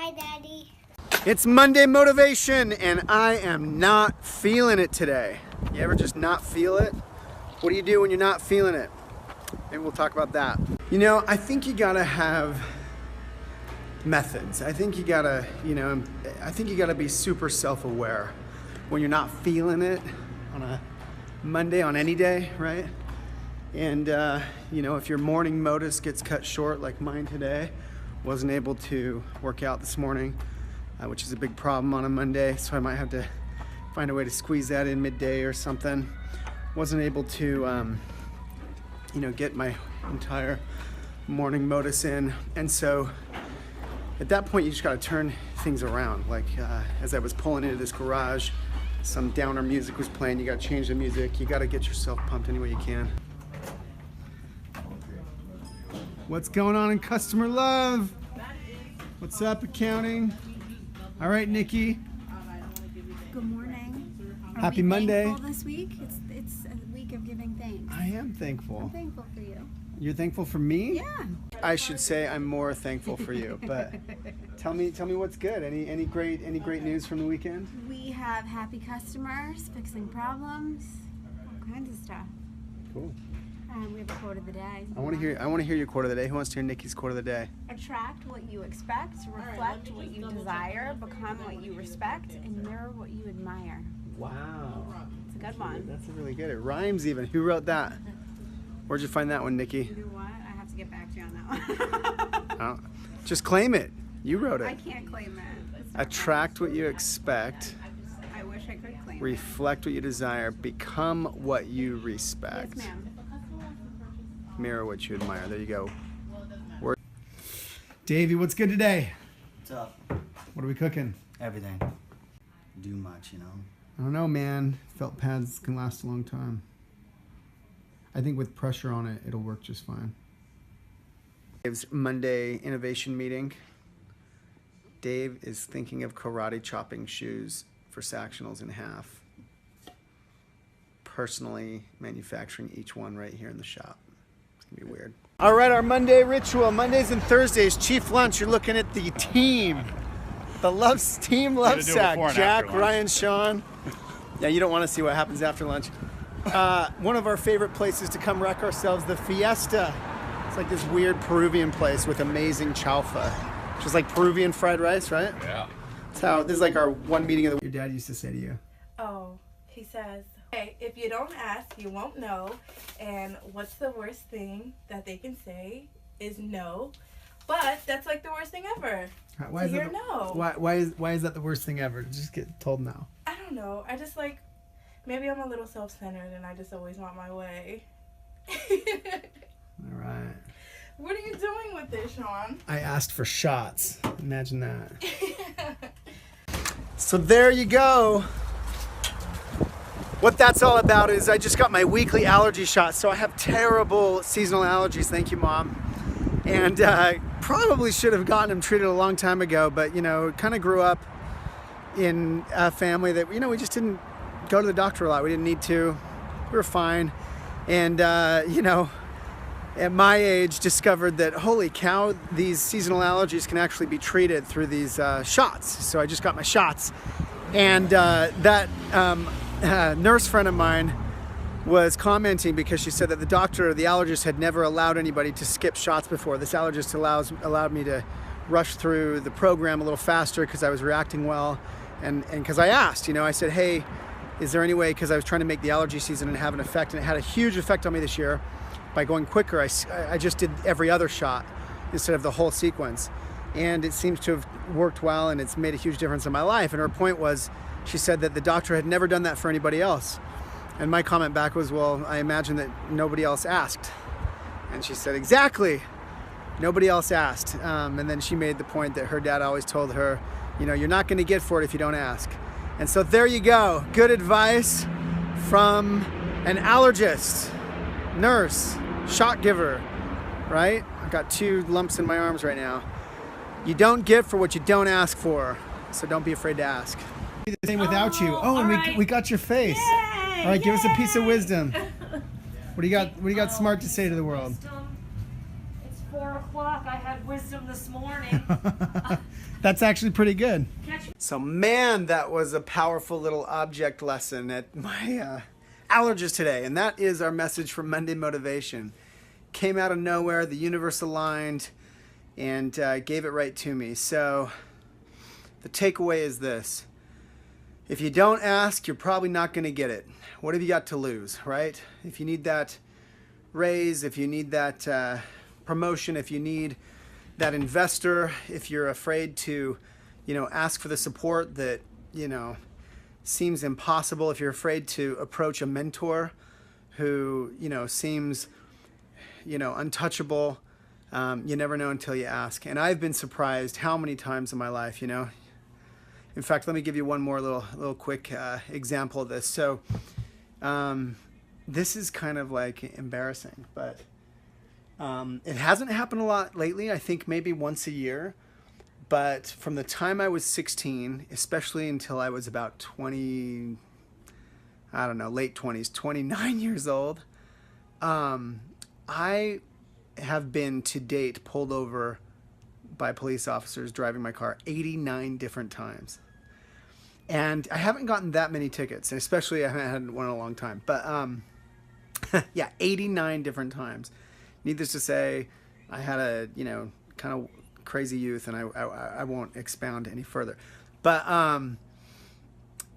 Hi, Daddy. It's Monday motivation, and I am not feeling it today. You ever just not feel it? What do you do when you're not feeling it? Maybe we'll talk about that. You know, I think you gotta have methods. I think you gotta, be super self-aware when you're not feeling it on a Monday, on any day, right? And, if your morning modus gets cut short like mine today, wasn't able to work out this morning, which is a big problem on a Monday, so I might have to find a way to squeeze that in midday or something. Wasn't able to, get my entire morning modus in. And so at that point, you just gotta turn things around. Like as I was pulling into this garage, some downer music was playing. You gotta change the music. You gotta get yourself pumped any way you can. What's going on in customer love? What's up, accounting? All right, Nikki. Good morning. Happy Monday. Thankful this week? It's a week of giving thanks. I am thankful. I'm thankful for you. You're thankful for me? Yeah. I should say I'm more thankful for you. But tell me what's good. Any great news from the weekend? We have happy customers, fixing problems, all kinds of stuff. Cool. We have a quote of the day. I want to hear your quote of the day. Who wants to hear Nikki's quote of the day? Attract what you expect, reflect what you desire, become what you respect, and mirror what you admire. Wow. It's a good one. That's a really good. It rhymes even. Who wrote that? Where'd you find that one, Nikki? You know what? I have to get back to you on that one. Oh, just claim it. You wrote it. I can't claim it. It's not Attract what you expect. I wish I could claim Reflect what you desire. Become what you it. respect. Yes, ma'am. Mirror what you admire. There you go. Davey, what's good today? What's up? What are we cooking? Everything. Do much, I don't know, man. Felt pads can last a long time. I think with pressure on it, it'll work just fine. Dave's Monday innovation meeting. Dave is thinking of karate chopping shoes for Sactionals in half. Personally manufacturing each one right here in the shop. It's gonna be weird. All right, our Monday ritual. Mondays and Thursdays, Chief Lunch. You're looking at the team. The Team LOVESAC. Jack, Ryan, Shawn. Yeah, you don't want to see what happens after lunch. One of our favorite places to come wreck ourselves, the Fiesta. It's like this weird Peruvian place with amazing chaufa, which is like Peruvian fried rice, right? Yeah. This is like our one meeting of the week. Your dad used to say to you. Oh, he says, hey, if you don't ask, you won't know. And what's the worst thing that they can say is no. But that's like the worst thing ever. Why is that no. Why is that the worst thing ever? Just get told no. I don't know. I just maybe I'm a little self-centered and I just always want my way. All right. What are you doing with this, Shawn? I asked for shots. Imagine that. So there you go. What that's all about is I just got my weekly allergy shot. So I have terrible seasonal allergies. Thank you, Mom. And probably should have gotten them treated a long time ago. But, kind of grew up in a family that, we just didn't go to the doctor a lot. We didn't need to. We were fine. And, at my age, discovered that, holy cow, these seasonal allergies can actually be treated through these shots. So I just got my shots. And that nurse friend of mine was commenting because she said that the doctor, the allergist, had never allowed anybody to skip shots before. This allergist allowed me to rush through the program a little faster because I was reacting well. And because I asked, I said, hey, is there any way, because I was trying to make the allergy season have an effect, and it had a huge effect on me this year. By going quicker, I just did every other shot instead of the whole sequence. And it seems to have worked well, and it's made a huge difference in my life. And her point was, she said that the doctor had never done that for anybody else. And my comment back was, well, I imagine that nobody else asked. And she said, exactly, nobody else asked. And then she made the point that her dad always told her, you're not gonna get for it if you don't ask. And so there you go, good advice from an allergist, nurse, shot giver, right? I've got 2 lumps in my arms right now. You don't get for what you don't ask for, so don't be afraid to ask. The same without you. Oh, and we got your face. Yay, all right, give us a piece of yay. wisdom. What do you got? What do you got smart to say to the world? It's 4 o'clock. I had wisdom this morning. That's actually pretty good. Catch you. So man, that was a powerful little object lesson at my allergist today. And that is our message for Monday Motivation. Came out of nowhere, the universe aligned, and gave it right to me. So the takeaway is this. If you don't ask, you're probably not going to get it. What have you got to lose, right? If you need that raise, if you need that promotion, if you need that investor, if you're afraid to, ask for the support that, seems impossible, if you're afraid to approach a mentor who, seems, untouchable, you never know until you ask. And I've been surprised how many times in my life, In fact, let me give you one more little quick example of this. So this is kind of like embarrassing, but it hasn't happened a lot lately. I think maybe once a year. But from the time I was 16, especially until I was about 20, I don't know, late 20s, 29 years old, I have been to date pulled over by police officers driving my car 89 different times. And I haven't gotten that many tickets, and especially I haven't had one in a long time. But yeah, 89 different times. Needless to say, I had a, kind of crazy youth, and I won't expound any further. But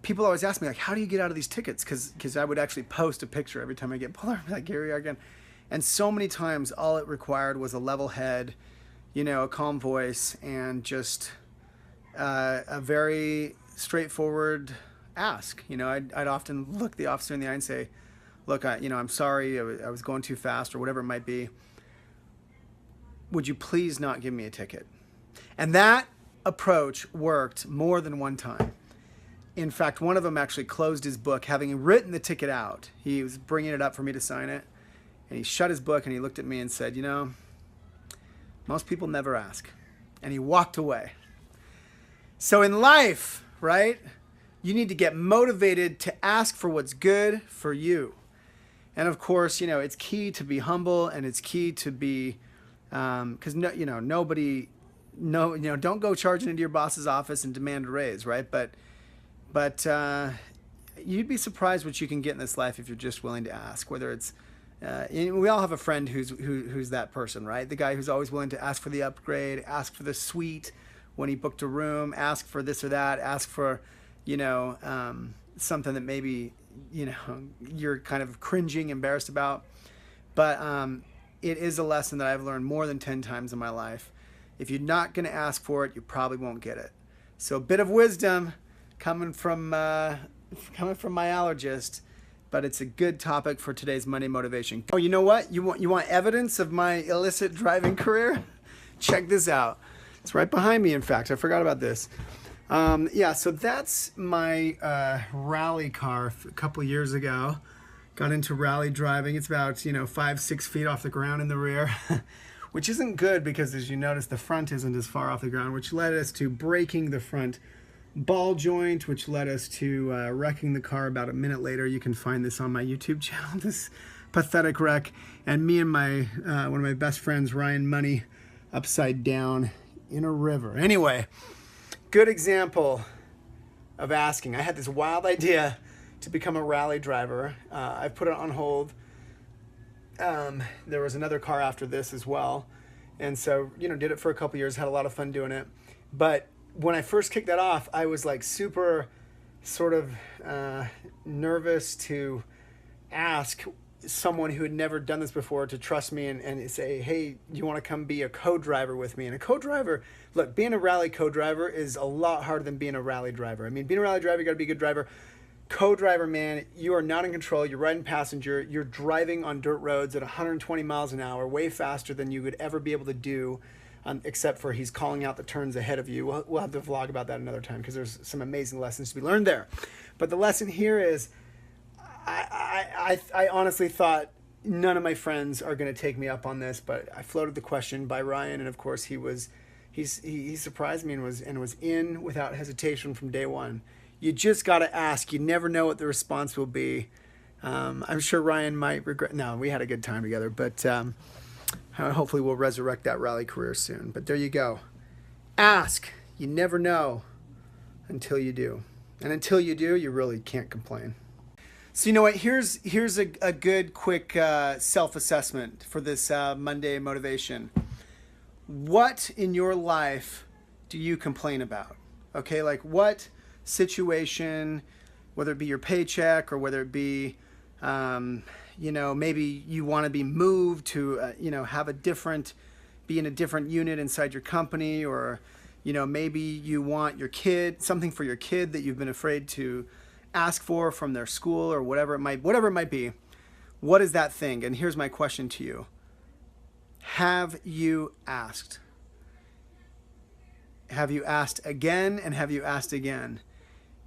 people always ask me, like, how do you get out of these tickets? Because I would actually post a picture every time I get pulled over, like, here we are again. And so many times, all it required was a level head, a calm voice, and just a very straightforward ask. I'd often look the officer in the eye and say, look, I'm sorry, I was going too fast, or whatever it might be. Would you please not give me a ticket? And that approach worked more than one time. In fact, one of them actually closed his book, having written the ticket out. He was bringing it up for me to sign it, and he shut his book and he looked at me and said, most people never ask. And he walked away. So in life, right, you need to get motivated to ask for what's good for you. And of course, it's key to be humble, and it's key to be, because nobody, don't go charging into your boss's office and demand a raise, right? But you'd be surprised what you can get in this life if you're just willing to ask. Whether it's, we all have a friend who's that person, right? The guy who's always willing to ask for the upgrade, ask for the suite when he booked a room, ask for this or that, ask for, something that maybe, you're kind of cringing, embarrassed about. But it is a lesson that I've learned more than 10 times in my life. If you're not going to ask for it, you probably won't get it. So a bit of wisdom coming from my allergist, but it's a good topic for today's Monday Motivation. Oh, you know what? You want evidence of my illicit driving career? Check this out. It's right behind me, in fact. I forgot about this. Yeah, so that's my rally car a couple years ago. Got into rally driving. It's about, 5-6 feet off the ground in the rear, which isn't good because, as you notice, the front isn't as far off the ground, which led us to breaking the front ball joint, which led us to wrecking the car about a minute later. You can find this on my YouTube channel, this pathetic wreck. And me and my one of my best friends, Ryan Money, upside down in a river. Anyway, good example of asking. I had this wild idea to become a rally driver. I put it on hold. There was another car after this as well. And so, did it for a couple years, had a lot of fun doing it. But when I first kicked that off, I was like super sort of nervous to ask someone who had never done this before to trust me and say, hey, you want to come be a co-driver with me? And a co-driver, look, being a rally co-driver is a lot harder than being a rally driver. I mean, being a rally driver, you got to be a good driver. Co-driver, man, you are not in control. You're riding passenger. You're driving on dirt roads at 120 miles an hour, way faster than you would ever be able to do, except for he's calling out the turns ahead of you. We'll have to vlog about that another time because there's some amazing lessons to be learned there. But the lesson here is I honestly thought none of my friends are going to take me up on this, but I floated the question by Ryan, and of course he surprised me and was in without hesitation from day one. You just got to ask. You never know what the response will be. I'm sure Ryan might regret. No, we had a good time together, but hopefully we'll resurrect that rally career soon. But there you go. Ask. You never know until you do. And until you do, you really can't complain. So you know what? Here's a good quick self-assessment for this Monday motivation. What in your life do you complain about? Okay, like what situation, whether it be your paycheck or whether it be, maybe you want to be moved to, be in a different unit inside your company, or, maybe you want something for your kid that you've been afraid to ask for from their school, or whatever it might be. What is that thing? And here's my question to you. Have you asked? Have you asked again, and have you asked again?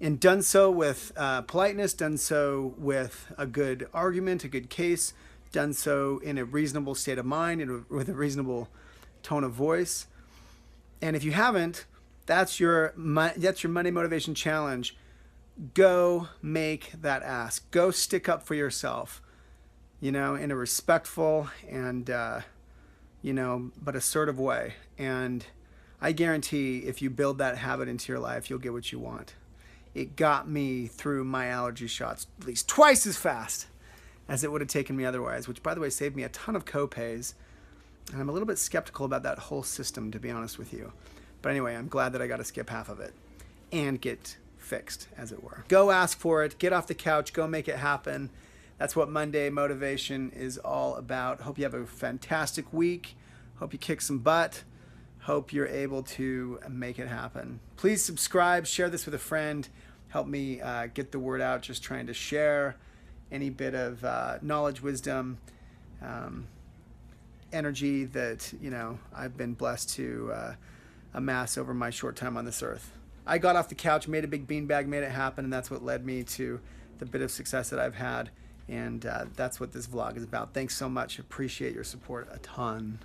And done so with politeness, done so with a good argument, a good case, done so in a reasonable state of mind and with a reasonable tone of voice. And if you haven't, that's your Monday Motivation Challenge. Go make that ask. Go stick up for yourself, in a respectful and, but assertive way. And I guarantee if you build that habit into your life, you'll get what you want. It got me through my allergy shots at least twice as fast as it would have taken me otherwise, which, by the way, saved me a ton of co-pays. And I'm a little bit skeptical about that whole system, to be honest with you. But anyway, I'm glad that I got to skip half of it and get fixed, as it were. Go ask for it. Get off the couch. Go make it happen. That's what Monday Motivation is all about. Hope you have a fantastic week. Hope you kick some butt. Hope you're able to make it happen. Please subscribe. Share this with a friend. Help me get the word out. Just trying to share any bit of knowledge, wisdom, energy that I've been blessed to amass over my short time on this earth. I got off the couch, made a big beanbag, made it happen, and that's what led me to the bit of success that I've had. And that's what this vlog is about. Thanks so much. Appreciate your support a ton.